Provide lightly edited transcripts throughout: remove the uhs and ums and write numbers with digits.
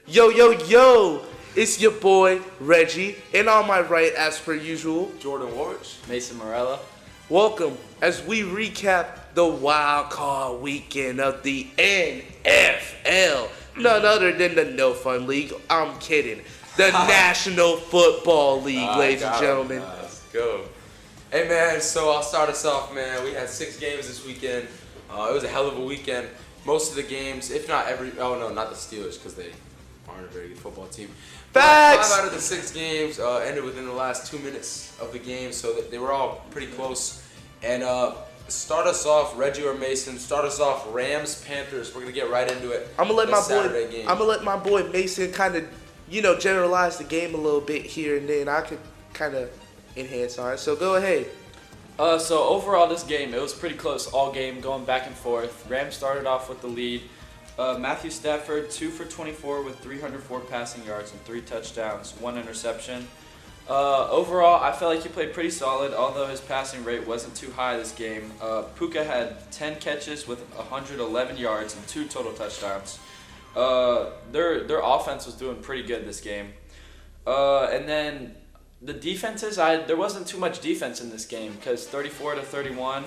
Yo, yo, yo! It's your boy, Reggie, and on my right, as per usual, Jordan Warch. Mason Morella. welcome as we recap the wild card weekend of the NFL. None other than the No Fun League. I'm kidding. The National Football League, ladies and gentlemen. Let's go. Hey, man, so I'll start us off, man. We had 6 games this weekend. It was a hell of a weekend. Most of the games, if not every... Oh, no, not the Steelers, because they aren't a very good football team. Facts! 5 out of the 6 games ended within the last 2 minutes of the game, so they were all pretty close. And start us off, Reggie or Mason. Start us off, Rams, Panthers. We're gonna get right into it. I'm gonna let my boy Mason kind of, generalize the game a little bit here and then. I could kind of enhance on it. So go ahead. So overall, this game, it was pretty close all game, going back and forth. Rams started off with the lead. Matthew Stafford, 2 for 24 with 304 passing yards and 3 touchdowns, 1 interception. Overall, I felt like he played pretty solid, although his passing rate wasn't too high this game. Puka had 10 catches with 111 yards and 2 total touchdowns. Their offense was doing pretty good this game. And then the defenses, there wasn't too much defense in this game because 34-31.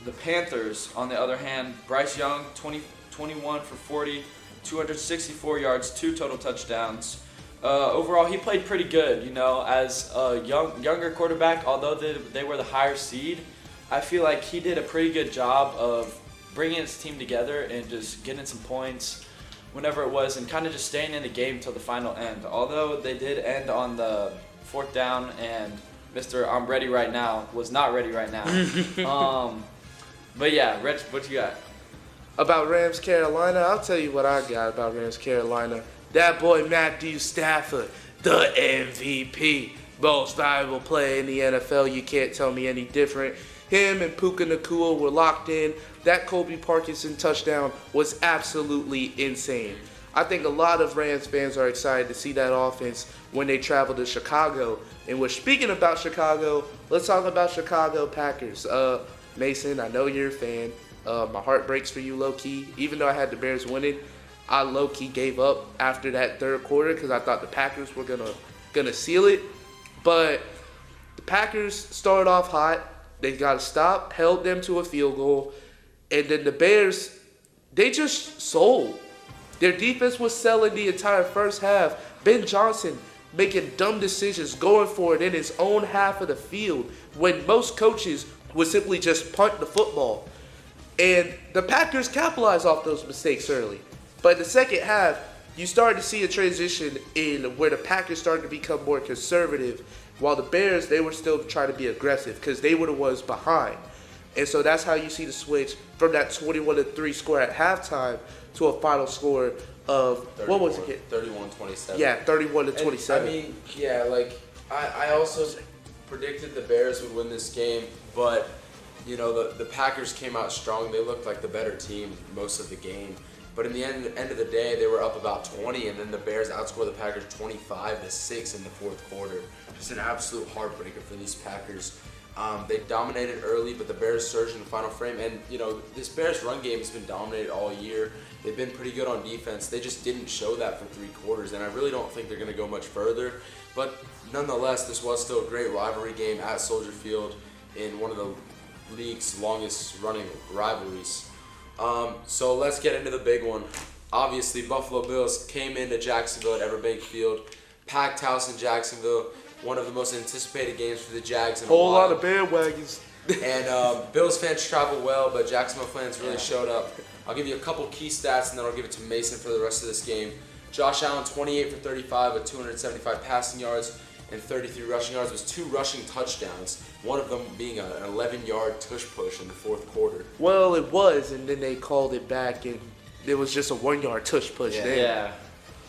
The Panthers, on the other hand, Bryce Young, 21 for 40, 264 yards, 2 total touchdowns. Overall, he played pretty good, as a younger quarterback. Although they were the higher seed, I feel like he did a pretty good job of bringing his team together and just getting some points whenever it was and kind of just staying in the game till the final end. Although they did end on the 4th down and Mr. I'm ready right now was not ready right now. But yeah, Reg, what you got? About Rams Carolina, I'll tell you what I got about Rams Carolina. That boy Matthew Stafford, the MVP, most valuable player in the NFL. You can't tell me any different. Him and Puka Nacua were locked in. That Kobe Parkinson touchdown was absolutely insane. I think a lot of Rams fans are excited to see that offense when they travel to Chicago. And we're speaking about Chicago, let's talk about Chicago Packers. Mason, I know you're a fan. My heart breaks for you, low-key. Even though I had the Bears winning, I low-key gave up after that third quarter because I thought the Packers were gonna seal it. But the Packers started off hot. They got a stop, held them to a field goal. And then the Bears, they just sold. Their defense was selling the entire first half. Ben Johnson making dumb decisions, going for it in his own half of the field when most coaches would simply just punt the football. And the Packers capitalized off those mistakes early. But in the second half, you started to see a transition in where the Packers started to become more conservative, while the Bears, they were still trying to be aggressive because they were the ones behind. And so that's how you see the switch from that 21-3 score at halftime to a final score of, 31, what was it? 31-27. Yeah, 31-27. I mean, yeah, I also predicted the Bears would win this game, but the Packers came out strong. They looked like the better team most of the game. But in the end of the day, they were up about 20, and then the Bears outscored the Packers 25-6 in the 4th quarter. Just an absolute heartbreaker for these Packers. They dominated early, but the Bears surged in the final frame. And, this Bears run game has been dominated all year. They've been pretty good on defense. They just didn't show that for 3 quarters, and I really don't think they're going to go much further. But nonetheless, this was still a great rivalry game at Soldier Field in one of the league's longest running rivalries. So let's get into the big one. Obviously, Buffalo Bills came into Jacksonville at Everbank Field. Packed house in Jacksonville. One of the most anticipated games for the Jags in a while. Whole lot of bandwagons. And Bills fans travel well, but Jacksonville fans really showed up. I'll give you a couple key stats, and then I'll give it to Mason for the rest of this game. Josh Allen, 28 for 35 with 275 passing yards and 33 rushing yards, was 2 rushing touchdowns, one of them being an 11-yard tush push in the 4th quarter. Well, it was, and then they called it back, and it was just a 1-yard tush push there. Yeah.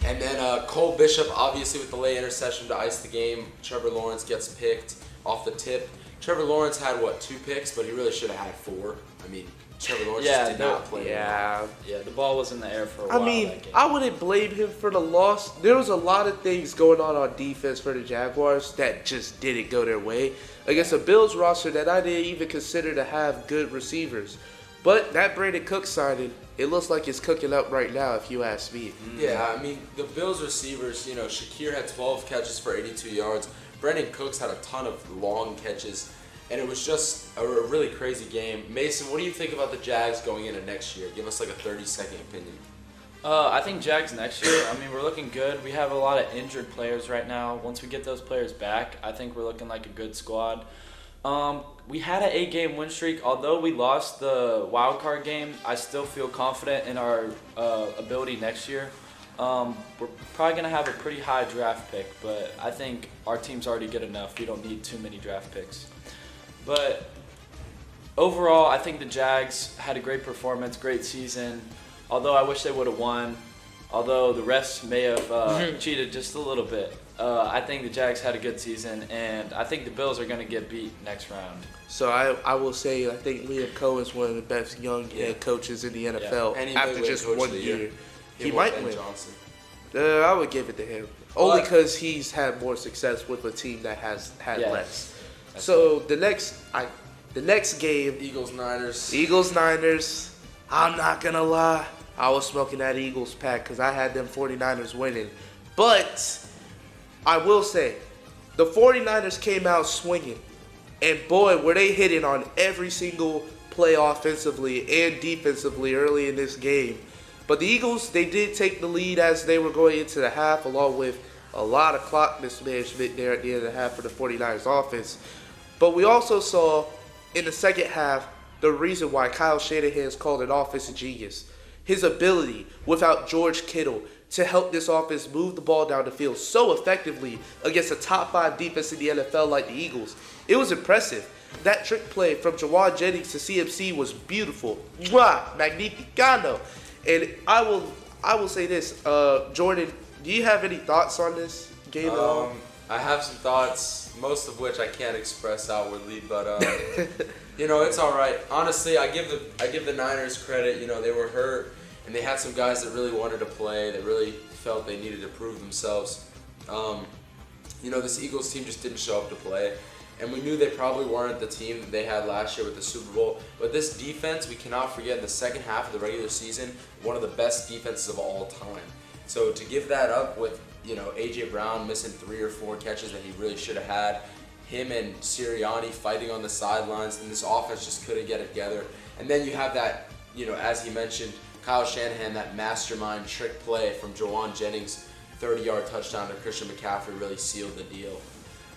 And then Cole Bishop, obviously with the late interception to ice the game. Trevor Lawrence gets picked off the tip. Trevor Lawrence had, 2 picks, but he really should have had 4. I mean, Trevor Lawrence just did not play well. Yeah, the ball was in the air for a while. I mean, I wouldn't blame him for the loss. There was a lot of things going on defense for the Jaguars that just didn't go their way against a Bills roster that I didn't even consider to have good receivers. But that Brandon Cook signing it looks like it's cooking up right now, if you ask me. Yeah, I mean, the Bills receivers, Shakir had 12 catches for 82 yards. Brandon Cooks had a ton of long catches. And it was just a really crazy game. Mason, what do you think about the Jags going into next year? Give us like a 30-second opinion. I think Jags next year, I mean, we're looking good. We have a lot of injured players right now. Once we get those players back, I think we're looking like a good squad. We had an 8-game win streak. Although we lost the wild card game, I still feel confident in our ability next year. We're probably going to have a pretty high draft pick, but I think our team's already good enough. We don't need too many draft picks. But overall, I think the Jags had a great performance, great season. Although I wish they would have won. Although the refs may have cheated just a little bit. I think the Jags had a good season, and I think the Bills are going to get beat next round. So I will say I think Liam Cohen is one of the best young head coaches in the NFL And he after may win just Coach 1 of the year. Year. He might Ben win. Johnson. I would give it to him. Only because he's had more success with a team that has had less. So the next game, Eagles-Niners. I'm not going to lie. I was smoking that Eagles pack because I had them 49ers winning. But I will say, the 49ers came out swinging. And boy, were they hitting on every single play offensively and defensively early in this game. But the Eagles, they did take the lead as they were going into the half, along with a lot of clock mismanagement there at the end of the half for the 49ers offense. But we also saw in the second half the reason why Kyle Shanahan is called an offensive genius. His ability, without George Kittle, to help this offense move the ball down the field so effectively against a top 5 defense in the NFL like the Eagles. It was impressive. That trick play from Jawan Jennings to CMC was beautiful. Mwah! Magnificano. And I will say this, Jordan, do you have any thoughts on this game at all? I have some thoughts, most of which I can't express outwardly, but it's all right. Honestly, I give the Niners credit. They were hurt, and they had some guys that really wanted to play, that really felt they needed to prove themselves. This Eagles team just didn't show up to play, and we knew they probably weren't the team that they had last year with the Super Bowl. But this defense, we cannot forget, in the second half of the regular season, one of the best defenses of all time. So to give that up with A.J. Brown missing 3 or 4 catches that he really should have had, him and Sirianni fighting on the sidelines, and this offense just couldn't get it together. And then you have that, as he mentioned, Kyle Shanahan, that mastermind trick play from Jawan Jennings, 30-yard touchdown to Christian McCaffrey really sealed the deal.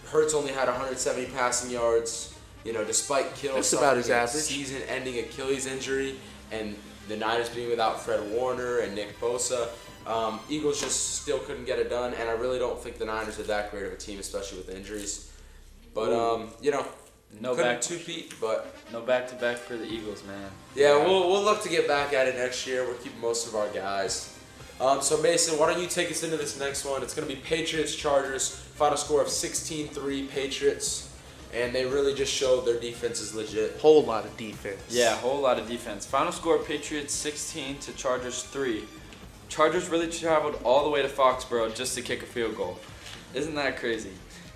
Hurts only had 170 passing yards, despite Kittle suffering a season-ending Achilles injury, and the Niners being without Fred Warner and Nick Bosa. Eagles just still couldn't get it done, and I really don't think the Niners are that great of a team, especially with the injuries. But couldn't two-peat, but no back-to-back for the Eagles, man. Yeah, we'll look to get back at it next year. We're keeping most of our guys. So Mason, why don't you take us into this next one? It's going to be Patriots-Chargers. Final score of 16-3 Patriots, and they really just showed their defense is legit. Whole lot of defense. Yeah, whole lot of defense. Final score: Patriots 16 to Chargers 3. Chargers really traveled all the way to Foxborough just to kick a field goal. Isn't that crazy?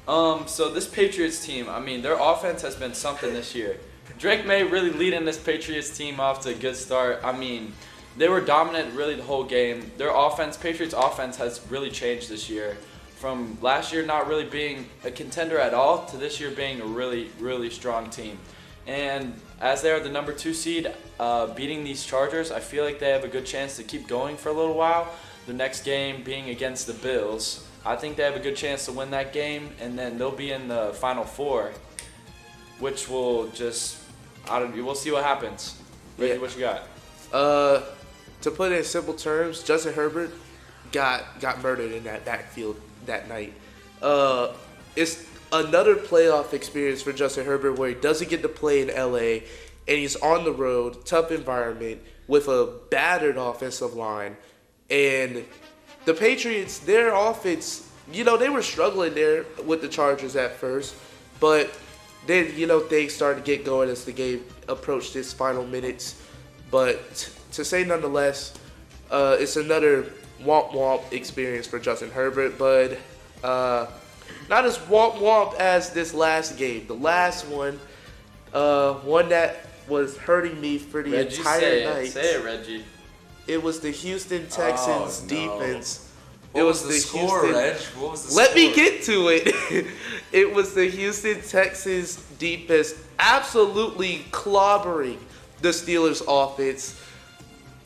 So this Patriots team, I mean, their offense has been something this year. Drake May really leading this Patriots team off to a good start. I mean, they were dominant really the whole game. Their offense, Patriots offense, has really changed this year. From last year not really being a contender at all to this year being a really, really strong team. And as they are the number 2 seed, beating these Chargers, I feel like they have a good chance to keep going for a little while. The next game being against the Bills. I think they have a good chance to win that game, and then they'll be in the Final Four, which will just, we'll see what happens. Reggie, what you got? To put it in simple terms, Justin Herbert got murdered in that backfield that night. It's another playoff experience for Justin Herbert where he doesn't get to play in LA, and he's on the road, tough environment, with a battered offensive line. And the Patriots, their offense, they were struggling there with the Chargers at first, but then, things started to get going as the game approached its final minutes. But to say nonetheless, it's another womp-womp experience for Justin Herbert, but not as womp-womp as this last game. The last one, one that was hurting me for the entire night. Say it, Reggie. It was the Houston Texans no. defense. What was the score, Reg? What was the score? Let me get to it. It was the Houston Texans defense absolutely clobbering the Steelers offense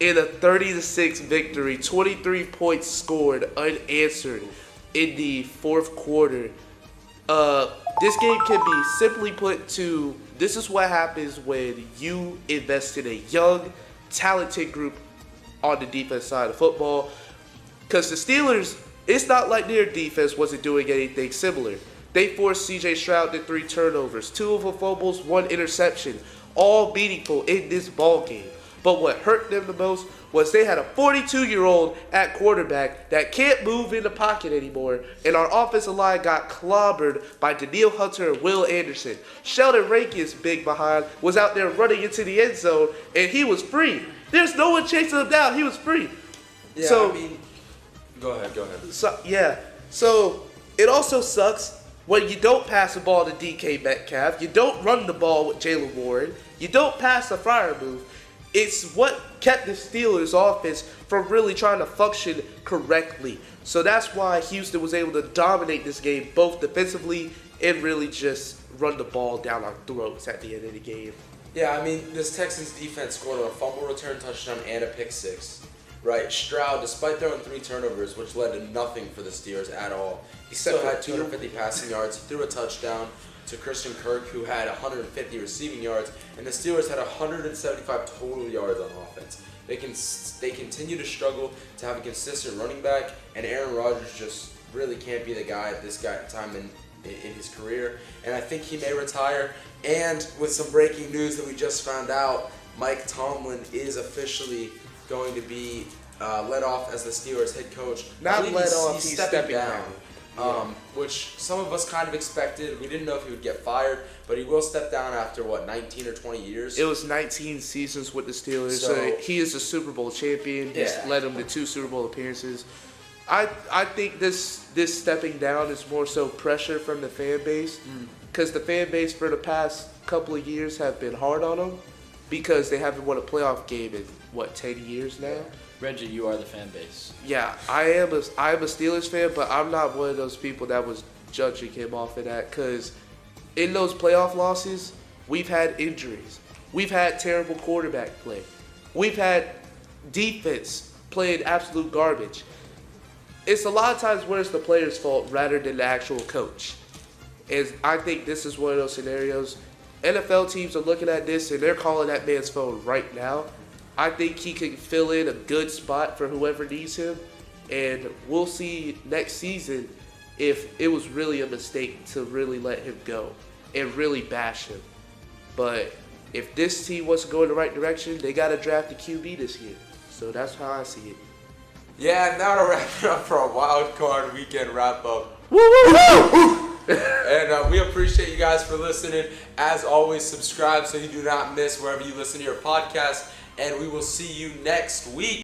in a 30-6 victory. 23 points scored unanswered in the fourth quarter. This game can be simply put to, this is what happens when you invest in a young, talented group on the defense side of football. Because the Steelers, it's not like their defense wasn't doing anything similar. They forced C.J. Stroud to 3 turnovers, 2 of them fumbles, 1 interception, all meaningful in this ball game. But what hurt them the most was they had a 42-year-old at quarterback that can't move in the pocket anymore, and our offensive line got clobbered by Danielle Hunter and Will Anderson. Sheldon Rankins, big behind, was out there running into the end zone, and he was free. There's no one chasing him down. He was free. Yeah, So, I mean, go ahead. So it also sucks when you don't pass the ball to DK Metcalf, you don't run the ball with Jalen Warren, you don't pass the fire move. It's what kept the Steelers offense from really trying to function correctly. So that's why Houston was able to dominate this game both defensively and really just run the ball down our throats at the end of the game. Yeah, I mean, this Texans defense scored a fumble return touchdown and a pick six. Right, Stroud, despite throwing 3 turnovers, which led to nothing for the Steelers at all, he still had 250 passing yards. He threw a touchdown to Christian Kirk, who had 150 receiving yards, and the Steelers had 175 total yards on offense. They continue to struggle to have a consistent running back, and Aaron Rodgers just really can't be the guy at this time in his career. And I think he may retire. And with some breaking news that we just found out, Mike Tomlin is officially going to be let off as the Steelers head coach. Not let off, he's stepping down. Which some of us kind of expected. We didn't know if he would get fired, but he will step down after, 19 or 20 years? It was 19 seasons with the Steelers. So he is a Super Bowl champion. He's led them to 2 Super Bowl appearances. I think this stepping down is more so pressure from the fan base, because the fan base for the past couple of years have been hard on him because they haven't won a playoff game in, 10 years now? Reggie, you are the fan base. Yeah, I am a Steelers fan, but I'm not one of those people that was judging him off of that, because in those playoff losses, we've had injuries. We've had terrible quarterback play. We've had defense playing absolute garbage. It's a lot of times where it's the player's fault rather than the actual coach. And I think this is one of those scenarios. NFL teams are looking at this and they're calling that man's phone right now. I think he can fill in a good spot for whoever needs him. And we'll see next season if it was really a mistake to really let him go and really bash him. But if this team wants to go in the right direction, they got to draft a QB this year. So that's how I see it. Yeah, now to wrap it up for a wild card weekend wrap up. Woo, woo, woo! And we appreciate you guys for listening. As always, subscribe so you do not miss wherever you listen to your podcast. And we will see you next week.